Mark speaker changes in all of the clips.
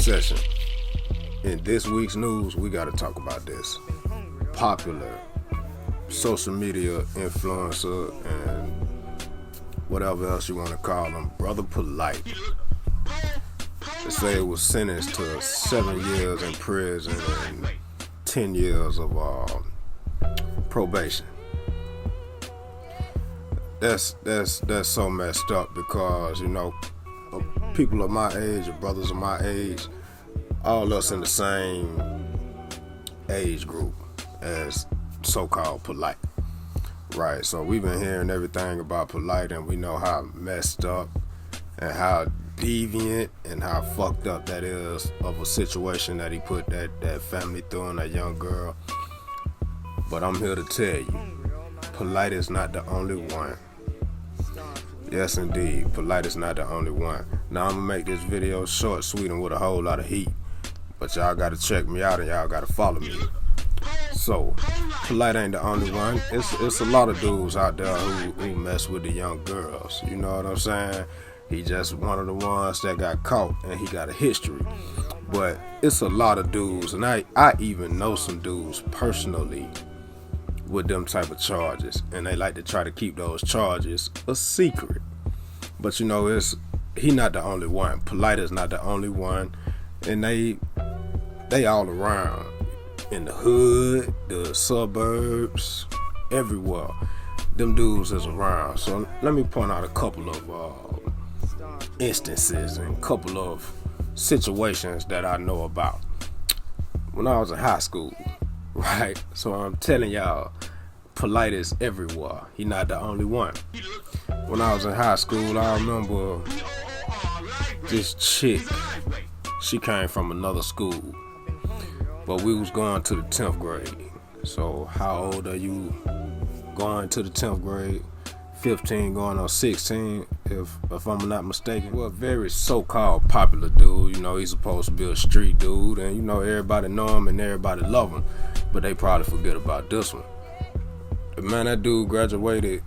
Speaker 1: session. In this week's news, we got to talk about this. Popular social media influencer and whatever else you want to call him, Brother Polight. They say it was sentenced to 7 years in prison and 10 years of probation. That's so messed up because, you know, people of my age, or brothers of my age, all us in the same age group as so-called Polight, right? So we've been hearing everything about Polight, and we know how messed up and how deviant and how fucked up that is of a situation that he put that family through and that young girl. But I'm here to tell you, Polight is not the only one. Yes, indeed, Polight is not the only one. Now, I'm gonna make this video short, sweet, and with a whole lot of heat. But y'all gotta check me out and y'all gotta follow me. So, Polight ain't the only one. It's a lot of dudes out there who mess with the young girls. You know what I'm saying? He just one of the ones that got caught, and he got a history. But it's a lot of dudes, and I even know some dudes personally with them type of charges, and they like to try to keep those charges a secret. But you know, he not the only one. Polight is not the only one, and they all around in the hood, the suburbs, everywhere. Them dudes is around. So let me point out a couple of instances and a couple of situations that I know about. When I was in high school, right? So I'm telling y'all, Polight is everywhere. He not the only one. When I was in high school, I remember this chick. She came from another school, but we was going to the 10th grade. So how old are you going to the 10th grade? 15 going on 16, if I'm not mistaken. Well, very so-called popular dude. You know, he's supposed to be a street dude, and you know, everybody know him and everybody love him, but they probably forget about this one. Man, that dude graduated.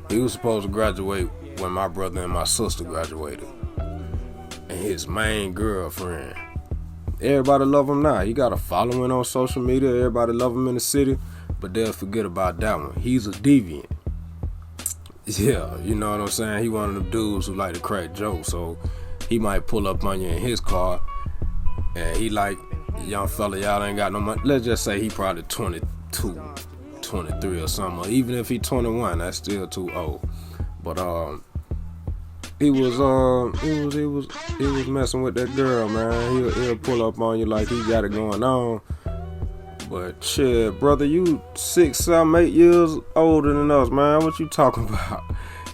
Speaker 1: He was supposed to graduate when my brother and my sister graduated, and his main girlfriend. Everybody love him now. He got a following on social media. Everybody love him in the city, but they'll forget about that one. He's a deviant. Yeah, you know what I'm saying? He one of them dudes who like to crack jokes, so he might pull up on you in his car, and he like, young fella, y'all ain't got no money. Let's just say he probably 22, 23 or something. Or even if he 21, that's still too old. But he was messing with that girl, man. He'll pull up on you like he got it going on. But shit, brother, you 6, 7, 8 years older than us, man. What you talking about?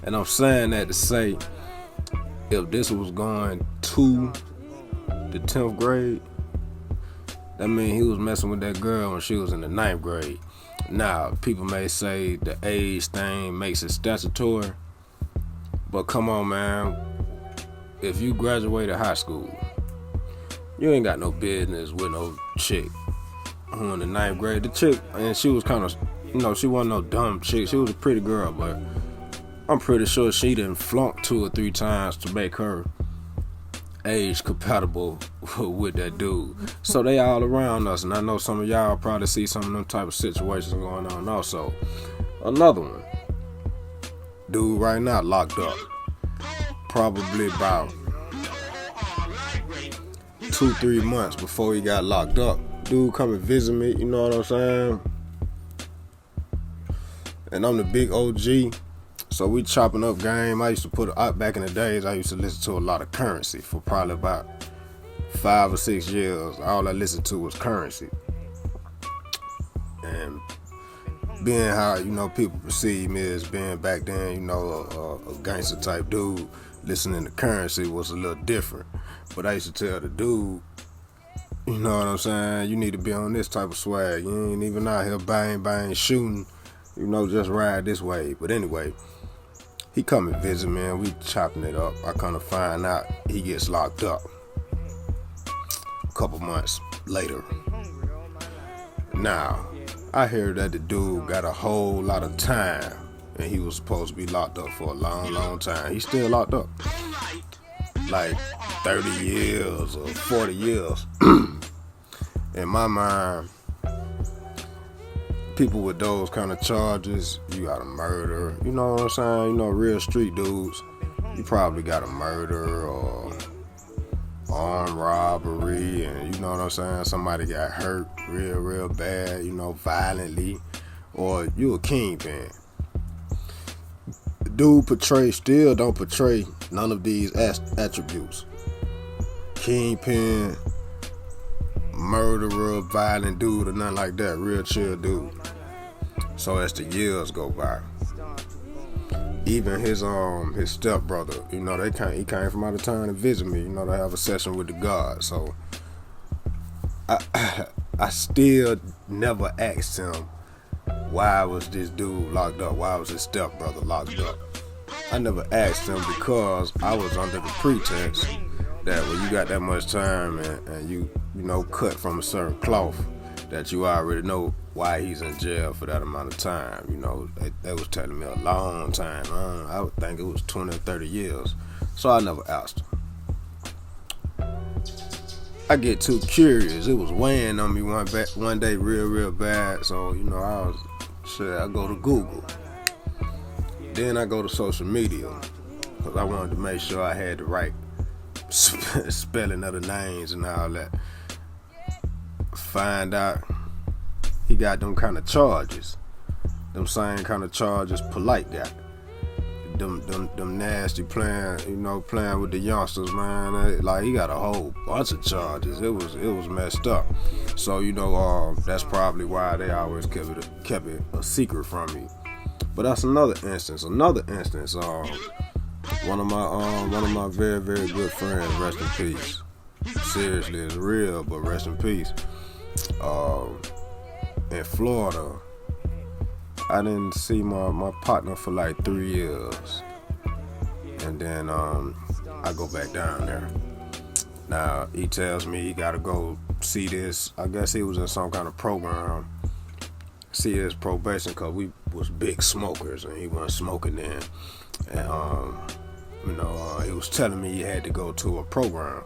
Speaker 1: And I'm saying that to say, if this was going to the 10th grade, that means he was messing with that girl when she was in the 9th grade. Now, people may say the age thing makes it statutory, but come on, man. If you graduated high school, you ain't got no business with no chick who in the 9th grade. The chick, and she was kind of, you know, she wasn't no dumb chick. She was a pretty girl, but I'm pretty sure she didn't flunk 2 or 3 times to make her age compatible with that dude. So they all around us, and I know some of y'all probably see some of them type of situations going on also. Another one, dude right now locked up, probably about 2-3 months before he got locked up. Dude come and visit me, you know what I'm saying? And I'm the big OG, so we chopping up game. I used to back in the days, I used to listen to a lot of Currency for probably about 5 or 6 years. All I listened to was Currency. And being how, you know, people perceive me as being back then, you know, a gangster type dude, listening to Currency was a little different. But I used to tell the dude, you know what I'm saying, you need to be on this type of swag. You ain't even out here bang bang shooting, you know, just ride this way. But anyway, he come and visit me, and we chopping it up. I kind of find out he gets locked up a couple months later. Now, I heard that the dude got a whole lot of time, and he was supposed to be locked up for a long, long time. He's still locked up. like 30 years or 40 years. In my mind, people with those kind of charges, you got a murder, you know what I'm saying? You know, real street dudes, you probably got a murder or armed robbery, and you know what I'm saying? Somebody got hurt real bad, you know, violently, or you a kingpin. The dude still don't portray none of these attributes. Kingpin, murderer, violent dude, or nothing like that. Real chill dude. So as the years go by, even his stepbrother, you know, he came from out of town to visit me, you know, to have a session with the God. So I still never asked him why was this dude locked up, why was his stepbrother locked up. I never asked him because I was under the pretense that when you got that much time and you know, cut from a certain cloth, that you already know why he's in jail for that amount of time. You know, they was telling me a long time. I would think it was 20 or 30 years. So I never asked him. I get too curious. It was weighing on me one day real bad. So, you know, I go to Google. Then I go to social media because I wanted to make sure I had the right spelling of the names and all that. Find out he got them kind of charges, them same kind of charges Polight got. Them nasty playing with the youngsters, man. Like, he got a whole bunch of charges. It was messed up. So, you know, that's probably why they always kept it a secret from me. But that's another instance. One of my very good friends, rest in peace. Seriously, it's real, but rest in peace. In Florida, I didn't see my partner for like 3 years, and then I go back down there. Now he tells me he gotta go see this. I guess he was in some kind of program. See his probation, cause we was big smokers and he wasn't smoking then. And he was telling me he had to go to a program.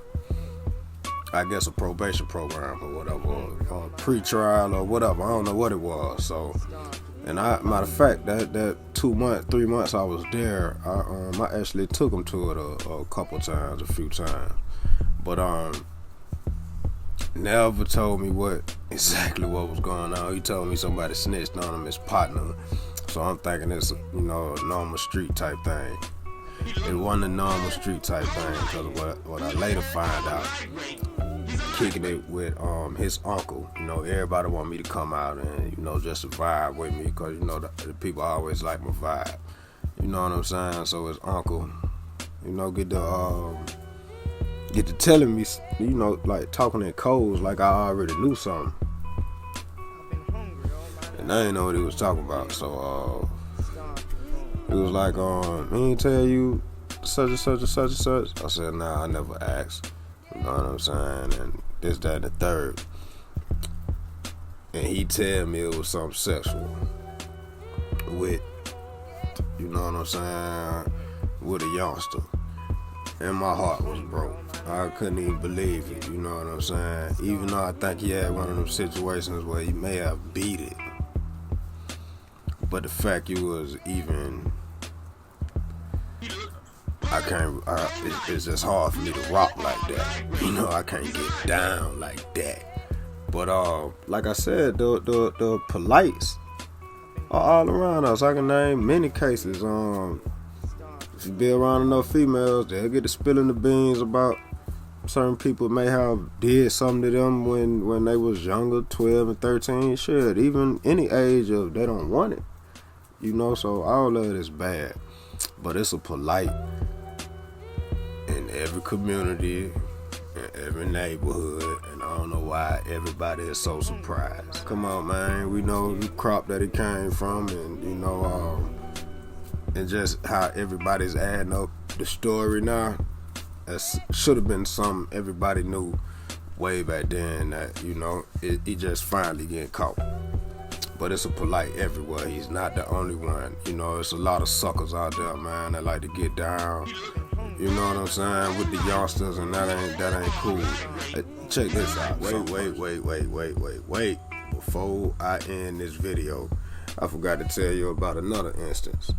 Speaker 1: I guess a probation program or whatever, or pre-trial or whatever. I don't know what it was. So, and matter of fact, that 2 months, 3 months I was there, I actually took him to it a few times, but never told me exactly what was going on. He told me somebody snitched on him, his partner. So I'm thinking it's a normal street type thing. It wasn't a normal street type thing, because what I later find out, kicking it with his uncle. You know, everybody want me to come out and, you know, just vibe with me, because, you know, the people always like my vibe. You know what I'm saying? So his uncle, you know, get to telling me, you know, like talking in codes like I already knew something. And I didn't know what he was talking about. So it was like, he didn't tell you such and such and such and such. I said, nah, I never asked. You know what I'm saying? And this, that, and the third. And he tell me it was something sexual with, you know what I'm saying, with a youngster. And my heart was broke. I couldn't even believe it, you know what I'm saying? Even though I think he had one of them situations where he may have beat it. But the fact you was even, it's just hard for me to rock like that. You know, I can't get down like that. But like I said, the Polights are all around us. I can name many cases. If you be around enough females, they'll get to spilling the beans about certain people may have did something to them when they was younger, 12 and 13. Shit, even any age of they don't want it. You know, so all of it is bad. But it's a Polight in every community, in every neighborhood, and I don't know why everybody is so surprised. Come on, man, we know the crop that it came from, and you know, and just how everybody's adding up the story now. That should have been something everybody knew way back then, that, you know, he just finally getting caught. But it's a Polight everywhere. He's not the only one. You know, it's a lot of suckers out there, man, that like to get down, You know what I'm saying? With the youngsters, and that ain't cool. Check this out. Wait. Before I end this video, I forgot to tell you about another instance.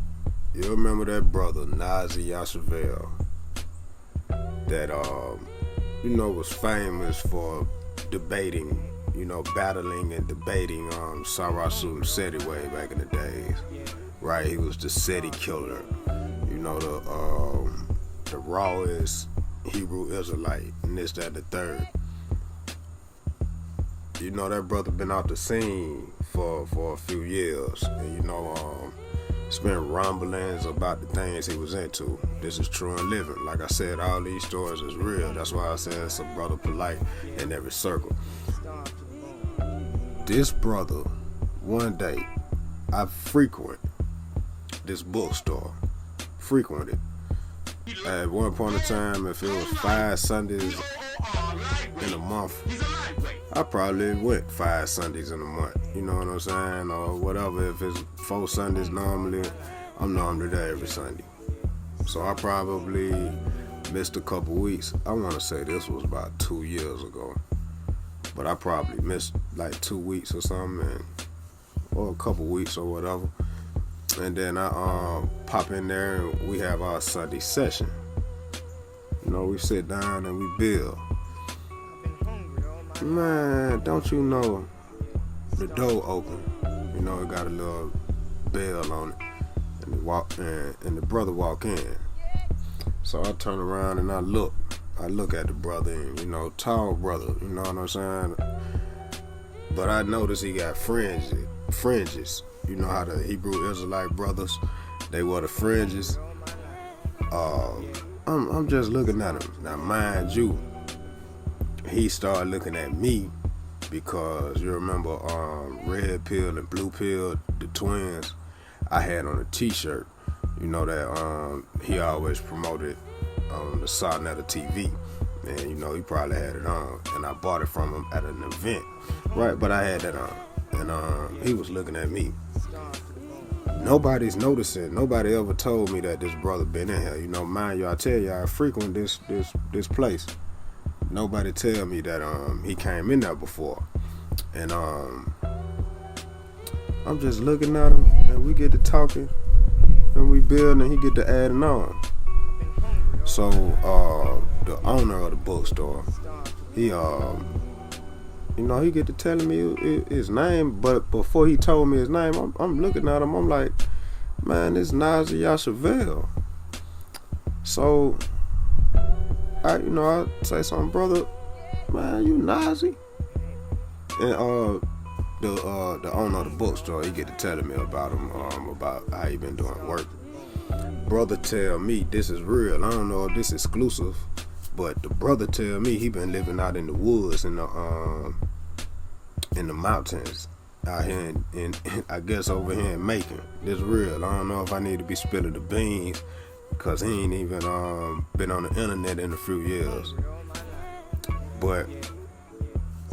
Speaker 1: You remember that brother, Nazi Yashavel, that was famous for debating, battling and debating Sarasu Seti way back in the days. Right? He was the Seti killer. The rawest Hebrew Israelite, and this, that, and the third. That brother been out the scene for a few years, and it's been rumblings about the things he was into. This is true and living. Like I said, all these stories is real. That's why I said it's a brother Polight in every circle. This brother, one day, I frequent this bookstore. Frequented. At one point in time, if it was 5 Sundays in a month, I probably went 5 Sundays in a month. You know what I'm saying? Or whatever. If it's 4 Sundays normally, I'm normally there every Sunday. So I probably missed a couple weeks. I want to say this was about 2 years ago. But I probably missed like 2 weeks or something, or a couple weeks or whatever. And then I pop in there and we have our Sunday session. We sit down and we build. Man, don't you know the door open? It got a little bell on it. And the brother walk in. So I turn around and I look at the brother, and tall brother, you know what I'm saying? But I notice he got fringes. You know how the Hebrew Israelite brothers, they wear the fringes. I'm just looking at him. Now, mind you, he started looking at me because you remember Red Pill and Blue Pill, the twins, I had on a t-shirt, that he always promoted on the Sarnetta TV. And, he probably had it on. And I bought it from him at an event. Right, but I had that on. And he was looking at me. Nobody's noticing. Nobody ever told me that this brother been in here. Mind you, I tell you, I frequent this place. Nobody tell me that he came in there before. And I'm just looking at him, and we get to talking, and we build, and he get to adding on. So the owner of the bookstore, he he get to telling me his name, but before he told me his name, I'm looking at him, I'm like, man, this Nazi Yashavel. So I say something, brother, man, you Nazi? And the owner of the bookstore, he get to telling me about him, about how he been doing work. Brother tell me this is real. I don't know if this is exclusive, but the brother tell me he been living out in the woods in the mountains out here in I guess over here in Macon. This real. I don't know if I need to be spilling the beans, cause he ain't even been on the internet in a few years. But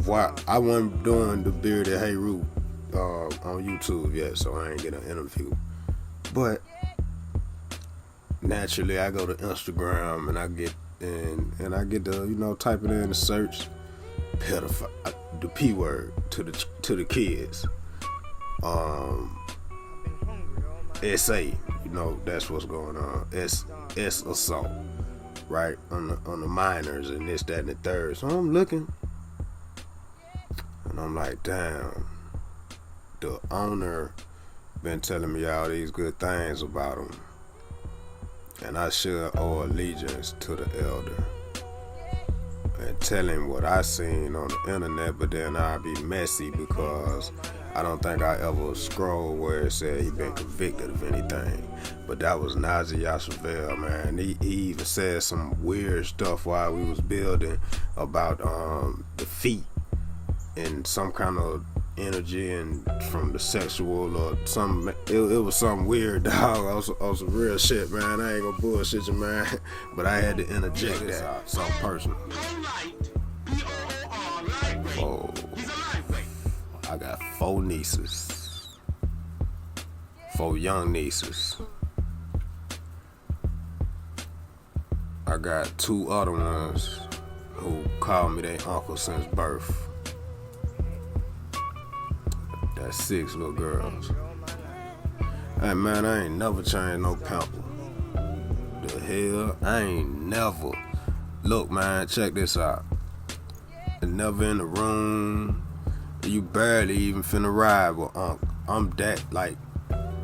Speaker 1: while I wasn't doing the Bearded Heru on YouTube yet, so I ain't get an interview. But naturally, I go to Instagram and I get to type it in the search, pedophile, the P word to the kids. SA, that's what's going on. S assault, right, on the minors and this, that, and the third. So I'm looking, and I'm like, damn, the owner been telling me all these good things about him, and I should owe allegiance to the elder and tell him what I seen on the internet. But then I'd be messy because I don't think I ever scrolled where it said he been convicted of anything. But that was Nazi Yashavel, man. He even said some weird stuff while we was building about the feet and some kind of energy and from the sexual or something. It was something weird, dog. On some real shit, man. I ain't gonna bullshit you, man. But I had to interject that. Something personal. Oh, I got 4 nieces. 4 young nieces. I got 2 other ones who call me their uncle since birth. That's 6 little girls. Hey man, I ain't never changed no pamper. The hell, I ain't never. Look man, check this out. Never in the room. You barely even finna ride with Unc. I'm that, like,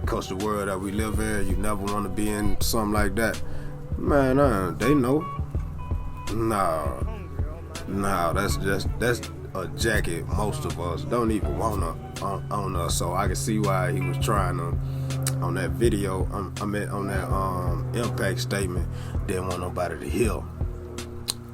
Speaker 1: cause the world that we live in, you never wanna be in something like that. Man, they know. Nah, that's a jacket most of us don't even wanna on us. So I can see why he was trying to, on that video, I meant on that impact statement, didn't want nobody to hear.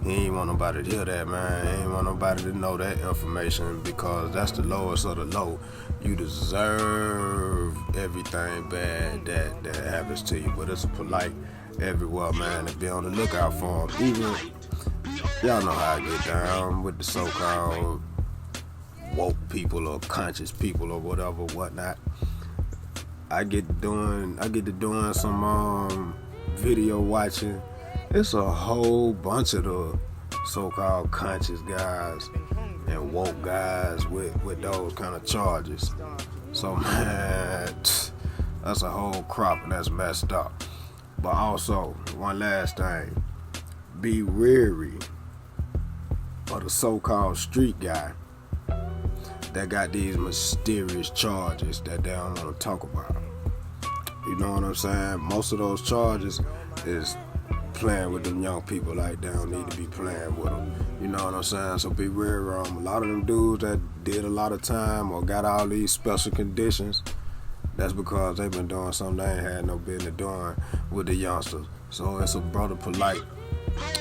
Speaker 1: He ain't want nobody to hear that, man. He ain't want nobody to know that information, because that's the lowest of the low. You deserve everything bad that happens to you. But it's polite everywhere, man, to be on the lookout for him. Even, y'all know how I get down with the so-called woke people or conscious people or whatever, whatnot. I get to doing some video watching. It's a whole bunch of the so-called conscious guys and woke guys with those kind of charges. So man, that's a whole crop, and that's messed up. But also, one last thing, be wary of the so-called street guy that got these mysterious charges that they don't want to talk about. You know what I'm saying? Most of those charges is playing with them young people like they don't need to be playing with them. You know what I'm saying? So be wary of them. A lot of them dudes that did a lot of time or got all these special conditions, that's because they've been doing something they ain't had no business doing with the youngsters. So it's a brother polite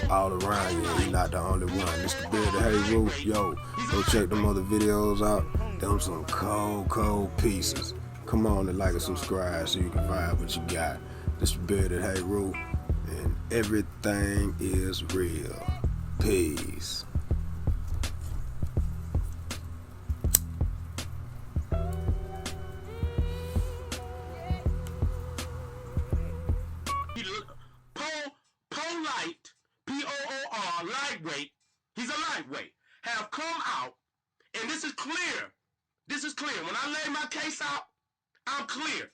Speaker 1: all around you. You're not the only one. It's the bearded Heru. Yo, go check them other videos out. Them some cold pieces. Come on and like and subscribe so you can find what you got. This the bearded Heru, and everything is real. Peace.
Speaker 2: Polight, P-O-O-R, lightweight, he's a lightweight, have come out, and this is clear. This is clear. When I lay my case out, I'm clear.